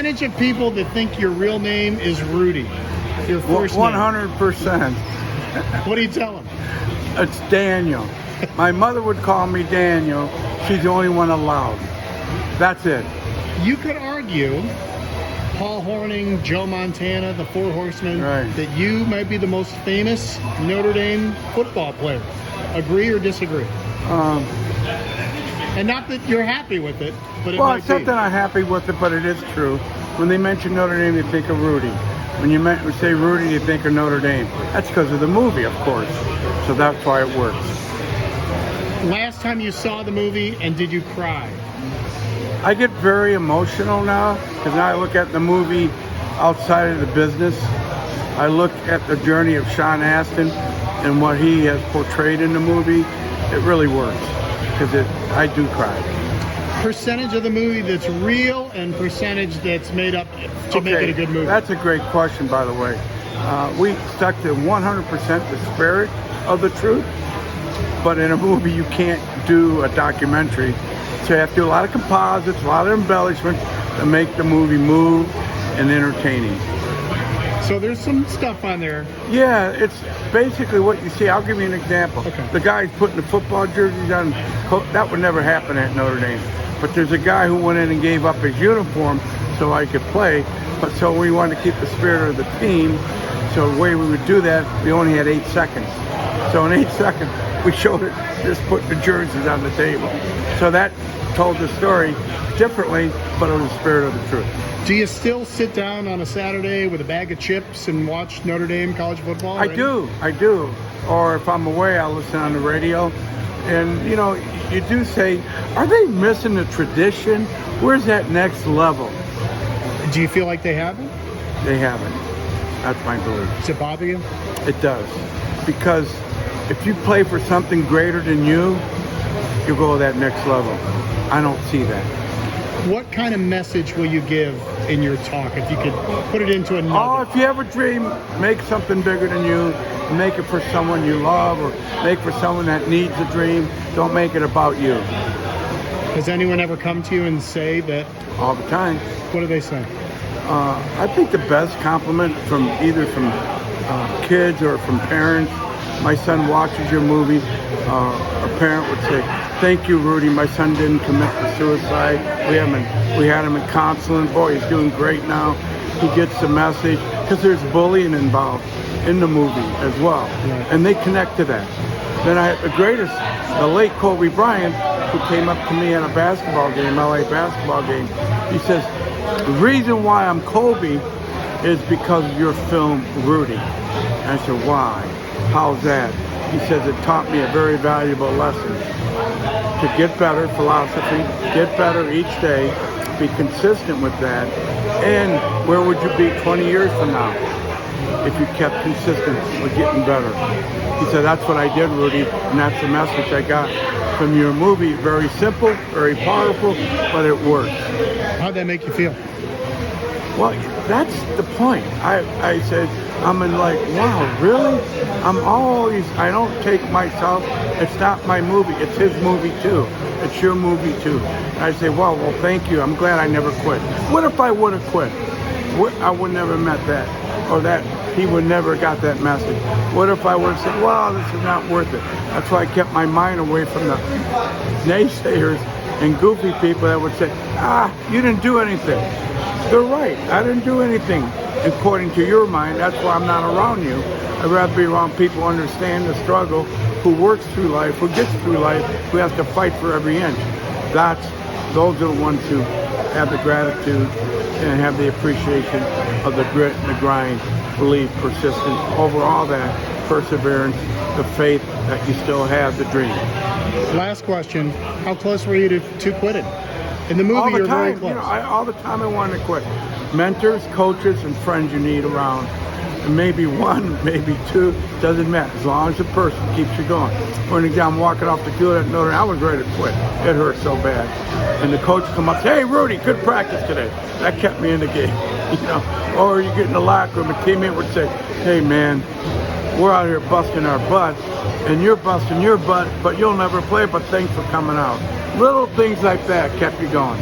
percentage of people that think your real name is Rudy? Your first name. 100%. What do you tell them? It's Daniel. My mother would call me Daniel. She's the only one allowed. That's it. You could argue, Paul Hornung, Joe Montana, the Four Horsemen, right, that you might be the most famous Notre Dame football player. Agree or disagree? And not that you're happy with it, but it well, might it's not be. that I'm happy with it, but it is true. When they mention Notre Dame, they think of Rudy. When you say Rudy, you think of Notre Dame. That's because of the movie, of course. So that's why it works. Last time you saw the movie, and did you cry? I get very emotional now because now I look at the movie outside of the business. I look at the journey of Sean Astin and what he has portrayed in the movie. It really works because I do cry. Percentage of the movie that's real and percentage that's made up to make it a good movie? That's a great question, by the way. We stuck to 100% the spirit of the truth, but in a movie you can't do a documentary. So you have to do a lot of composites, a lot of embellishments to make the movie move and entertaining. So there's some stuff on there. Yeah, it's basically what you see. I'll give you an example. Okay. The guy's putting the football jerseys on. That would never happen at Notre Dame. But there's a guy who went in and gave up his uniform so I could play. But so we wanted to keep the spirit of the team. So the way we would do that, we only had 8 seconds. So in 8 seconds, we showed it, just put the jerseys on the table. So that told the story differently, but in the spirit of the truth. Do you still sit down on a Saturday with a bag of chips and watch Notre Dame college football? I do. Or if I'm away, I'll listen on the radio. And, you know, you do say, are they missing the tradition? Where's that next level? Do you feel like they haven't? They haven't. That's my belief. Does it bother you? It does. Because if you play for something greater than you go to that next level. I don't see that. What kind of message will you give in your talk if you could put it into a nugget? Oh, if you have a dream, make something bigger than you. Make it for someone you love or make for someone that needs a dream. Don't make it about you. Has anyone ever come to you and say that? All the time. What do they say? I think the best compliment from either from kids or from parents. My son watches your movie. A parent would say, "Thank you, Rudy. My son didn't commit suicide. We had him in counseling. Boy, he's doing great now. He gets the message." Because there's bullying involved in the movie as well, and they connect to that. Then I had the late Kobe Bryant, who came up to me at a basketball game, LA basketball game. He says, "The reason why I'm Kobe is because of your film, Rudy." I said, "Why? How's that?" He says, "It taught me a very valuable lesson. To get better, philosophy, get better each day, be consistent with that, and where would you be 20 years from now if you kept consistent with getting better?" He said, "That's what I did, Rudy, and that's the message I got from your movie. Very simple, very powerful, but it works." How'd that make you feel? Well, that's the point. I said, I'm in like, wow, really? I don't take myself, it's not my movie, it's his movie too. It's your movie too. And I say, well, thank you. I'm glad I never quit. What if I would have quit? I would never met that, or that he would never got that message. What if I would have said, well, this is not worth it? That's why I kept my mind away from the naysayers and goofy people that would say, you didn't do anything. They're right. I didn't do anything according to your mind. That's why I'm not around you. I'd rather be around people who understand the struggle, who works through life, who gets through life, who has to fight for every inch. Those are the ones who have the gratitude and have the appreciation of the grit and the grind, belief, persistence, over all that, perseverance, the faith that you still have the dream. Last question. How close were you to quitting? In the movie, all the you're time, very close. All the time I wanted to quit. Mentors, coaches, and friends you need around. And maybe one, maybe two, doesn't matter. As long as the person keeps you going. For an example, I'm walking off the field at Notre Dame, I was ready to quit. It hurt so bad. And the coach come up and say, "Hey, Rudy, good practice today." That kept me in the game. Or you get in the locker room, a teammate would say, "Hey, man, we're out here busting our butts, and you're busting your butt, but you'll never play, but thanks for coming out." Little things like that kept you going.